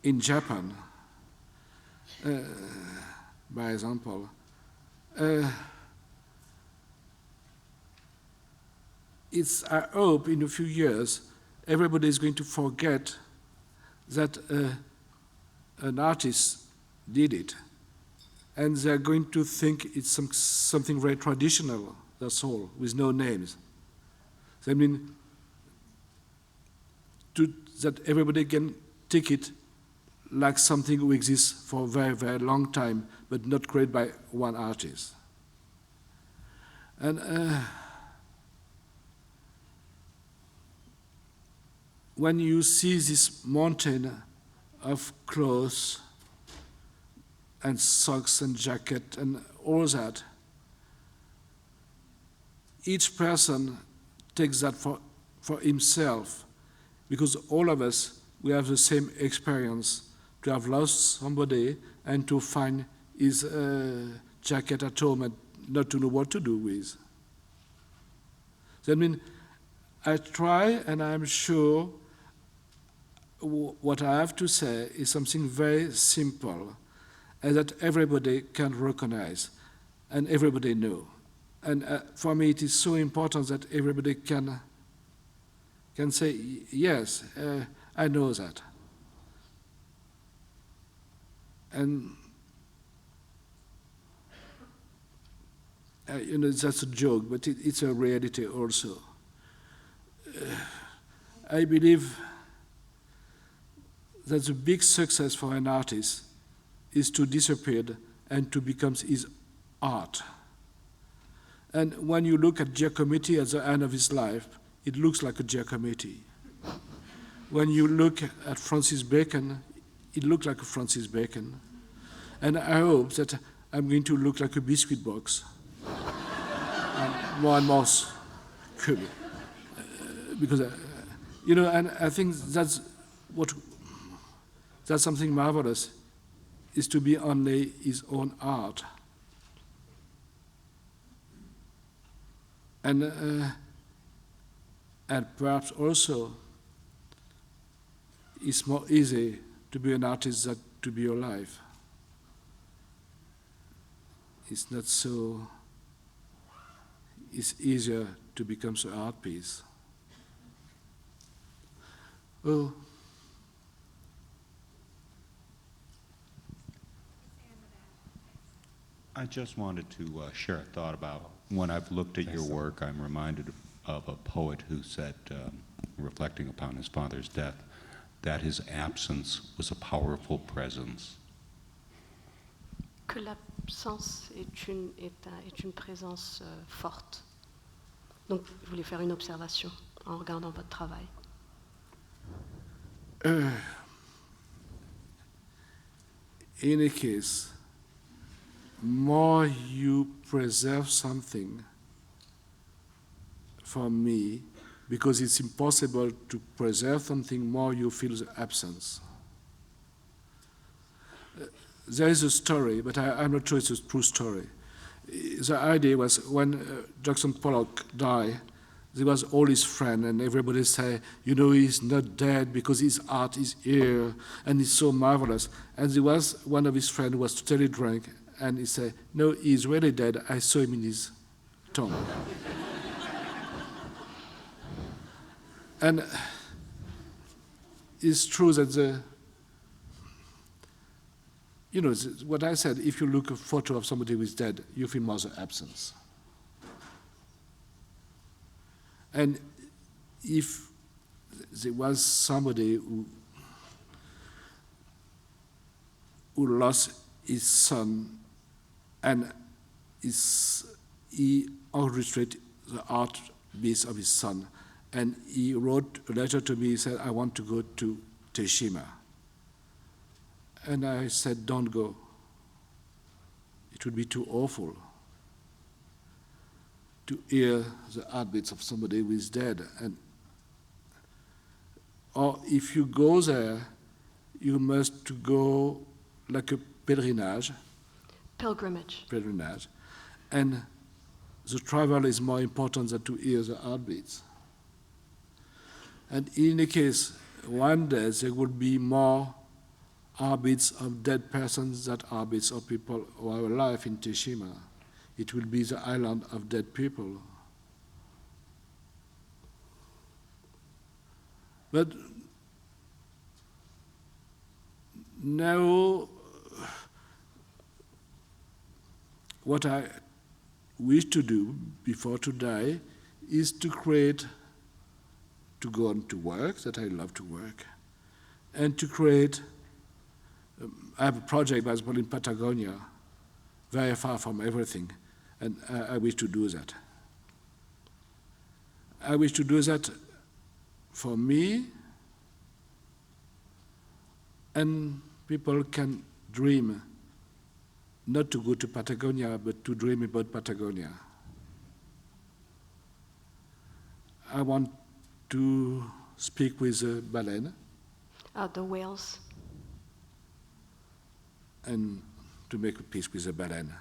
in Japan, by example, I hope in a few years everybody is going to forget that an artist did it, and they're going to think it's something very traditional, that's all, with no names. I mean, that everybody can take it like something who exists for a very, very long time, but not created by one artist. And when you see this mountain of clothes and socks and jacket and all that, each person takes that for himself, because all of us, we have the same experience, to have lost somebody and to find his jacket at home and not to know what to do with. So, I mean, I try, and I'm sure what I have to say is something very simple, and that everybody can recognize and everybody know. And for me, it is so important that everybody can say, yes, I know that. And that's a joke, but it's a reality also. I believe that the big success for an artist is to disappear and to become his art. And when you look at Giacometti at the end of his life, it looks like a Giacometti. When you look at Francis Bacon, it looks like a Francis Bacon. And I hope that I'm going to look like a biscuit box. And more could. Because, and I think that's something marvelous, is to be only his own art. And perhaps also, it's more easy to be an artist than to be alive. It's not so, it's easier to become an art piece. Oh. I just wanted to share a thought about, when I've looked at your work, I'm reminded of a poet who said, reflecting upon his father's death, that his absence was a powerful presence. Que l'absence est une présence forte. Donc, je voulais faire une observation en regardant votre travail. In any case, more you preserve something for me, because it's impossible to preserve something, more you feel the absence. There is a story, but I'm not sure it's a true story. The idea was when Jackson Pollock died, there was all his friends, and everybody say, he's not dead because his art is here, and it's so marvelous. And there was one of his friends who was totally drunk, and he said, no, he's really dead. I saw him in his tomb. And it's true that what I said, if you look at a photo of somebody who is dead, you feel more the absence. And if there was somebody who lost his son, and he orchestrated the art piece of his son, and he wrote a letter to me, he said, I want to go to Teshima. And I said, don't go. It would be too awful to hear the heartbeats of somebody who is dead. Or if you go there, you must to go like a pilgrimage. Pilgrimage. And the travel is more important than to hear the heartbeats. And in any case, one day there would be more heartbeats of dead persons than heartbeats of people who are alive in Teshima. It will be the island of dead people. But now, what I wish to do before to die is to go on to work, that I love to work, and to create, I have a project, for example, in Patagonia, very far from everything, and I wish to do that. I wish to do that for me, and people can dream, not to go to Patagonia, but to dream about Patagonia. I want to speak with the baleine. The whales. And to make a peace with the baleine.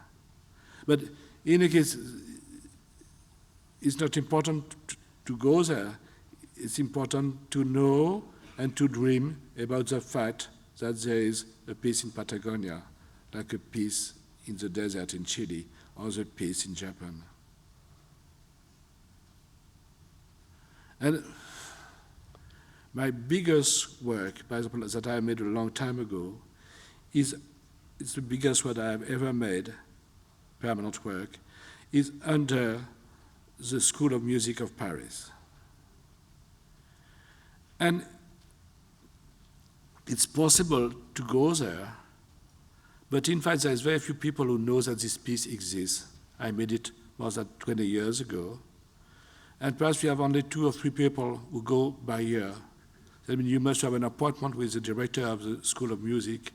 But in any case, it's not important to go there. It's important to know and to dream about the fact that there is a peace in Patagonia, like a peace in the desert in Chile, or the peace in Japan. And my biggest work, for example, that I made a long time ago, it's the biggest work I have ever made, permanent work, is under the School of Music of Paris. And it's possible to go there, but in fact there's very few people who know that this piece exists. I made it more than 20 years ago. And perhaps we have only 2 or 3 people who go by year. I mean, you must have an appointment with the director of the School of Music,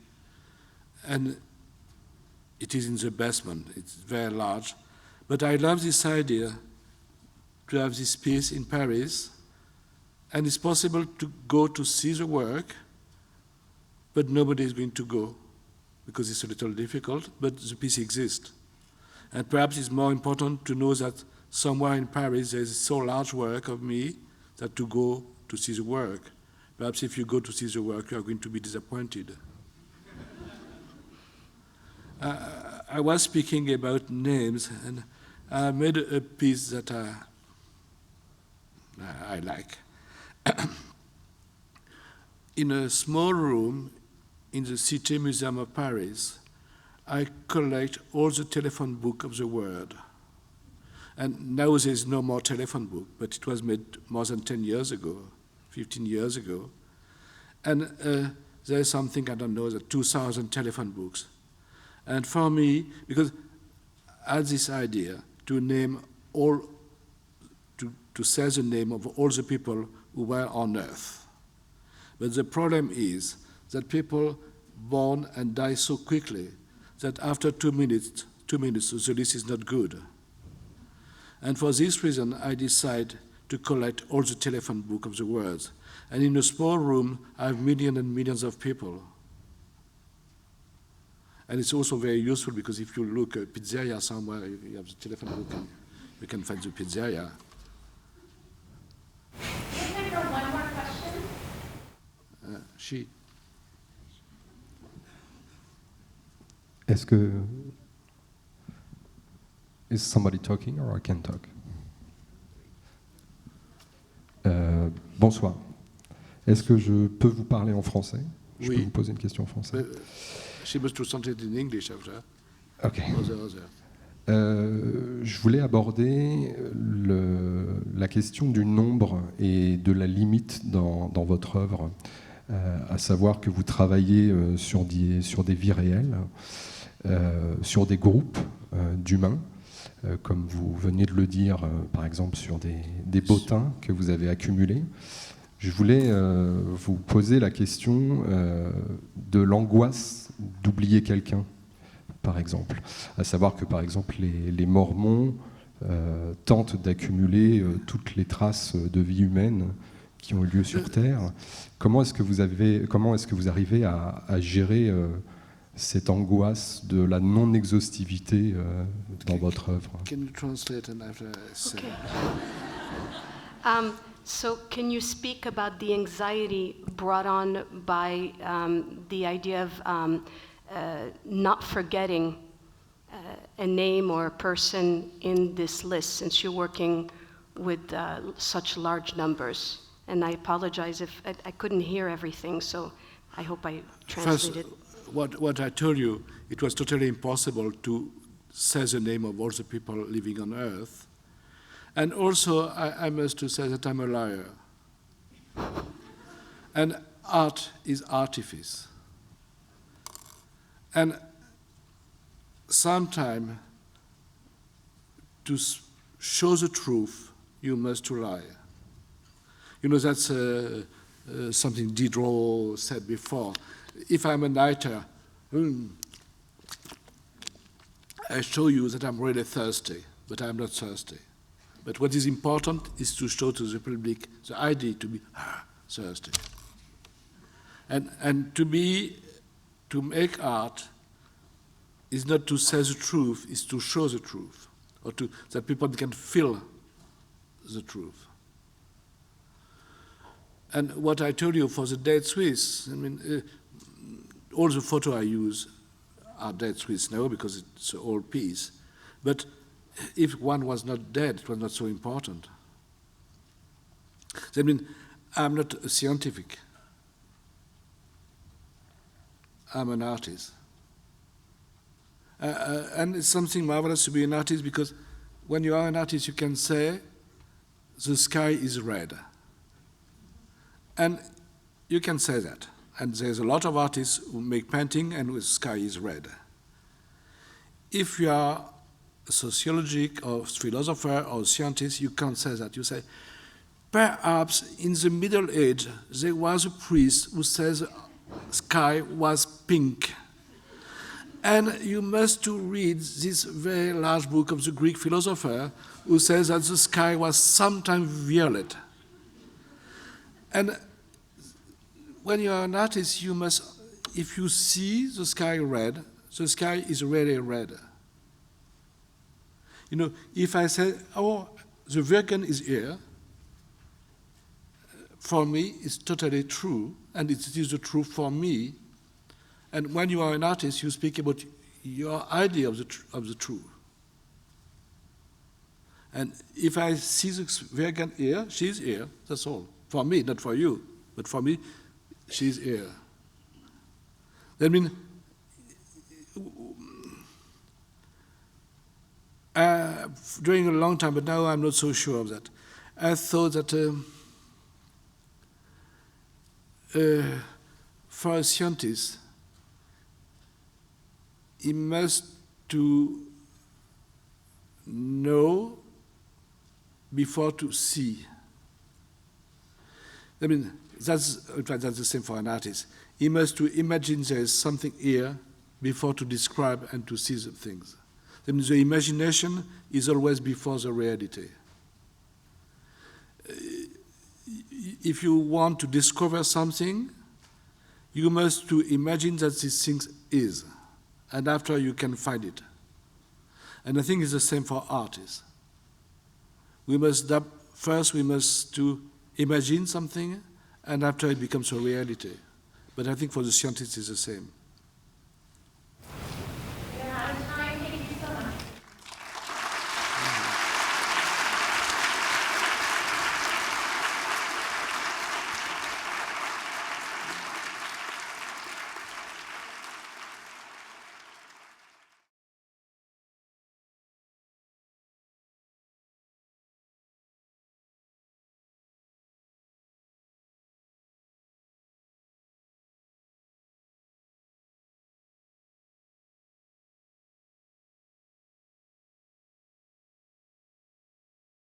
and it is in the basement. It's very large. But I love this idea to have this piece in Paris, and it's possible to go to see the work, but nobody is going to go because it's a little difficult, but the piece exists. And perhaps it's more important to know that somewhere in Paris there's so large work of me that to go to see the work. Perhaps if you go to see the work, you are going to be disappointed. I was speaking about names, and I made a piece that I like. In a small room in the Cité Museum of Paris, I collect all the telephone book of the world. And now there's no more telephone book, but it was made more than 10 years ago, 15 years ago. And there's something, I don't know, the 2,000 telephone books. And for me, because I had this idea to name all, to say the name of all the people who were on Earth. But the problem is that people born and die so quickly that after 2 minutes, the list is not good. And for this reason, I decided to collect all the telephone book of the world. And in a small room, I have millions and millions of people. And it's also very useful because if you look at a pizzeria somewhere, you have the telephone book and you can find the pizzeria. Time for one more question. Is somebody talking or I can talk? Bonsoir. Est-ce que je peux vous parler en français? Je peux vous poser une question en français. She must do something in English after. Okay. Other. Je voulais aborder la question du nombre et de la limite dans votre œuvre, à savoir que vous travaillez sur des vies réelles, sur des groupes d'humains, comme vous veniez de le dire, par exemple sur des bottins que vous avez accumulés. Je voulais vous poser la question de l'angoisse d'oublier quelqu'un, par exemple. À savoir que, par exemple, les Mormons tentent d'accumuler toutes les traces de vie humaine qui ont eu lieu sur Terre. Comment est-ce que vous arrivez à gérer cette angoisse de la non-exhaustivité dans votre œuvre? Can you translate and after I say? Okay. So can you speak about the anxiety brought on by the idea of not forgetting a name or a person in this list, since you're working with such large numbers? And I apologize if I couldn't hear everything, so I hope I translated. First, what I told you, it was totally impossible to say the name of all the people living on Earth. And also, I must to say that I'm a liar. And art is artifice. And sometimes, to show the truth, you must to lie. You know, that's something Diderot said before. If I'm a writer, I show you that I'm really thirsty, but I'm not thirsty. But what is important is to show to the public the idea to be thirsty. And to make art is not to say the truth, is to show the truth, or that people can feel the truth. And what I told you for the dead Swiss, I mean, all the photos I use are dead Swiss now because it's an old piece. But if one was not dead, it was not so important. I mean, I'm not a scientific. I'm an artist. And it's something marvelous to be an artist, because when you are an artist, you can say, the sky is red. And you can say that. And there's a lot of artists who make painting and the sky is red. If you are a sociologist or philosopher or scientist, you can't say that. You say, perhaps in the Middle Age, there was a priest who says the sky was pink. And you must to read this very large book of the Greek philosopher who says that the sky was sometimes violet. And when you are an artist, you must, if you see the sky red, the sky is really red. You know, if I say, oh, the Virgin is here, for me, it's totally true, and it is the truth for me. And when you are an artist, you speak about your idea of the truth. And if I see the Virgin here, she's here, that's all. For me, not for you, but for me, she's here. That means, during a long time, but now I'm not so sure of that, I thought that for a scientist, he must to know before to see. I mean, that's the same for an artist. He must to imagine there is something here before to describe and to see the things. That means the imagination is always before the reality. If you want to discover something, you must to imagine that this thing is, and after you can find it. And I think it's the same for artists. First we must to imagine something, and after it becomes a reality. But I think for the scientists it's the same.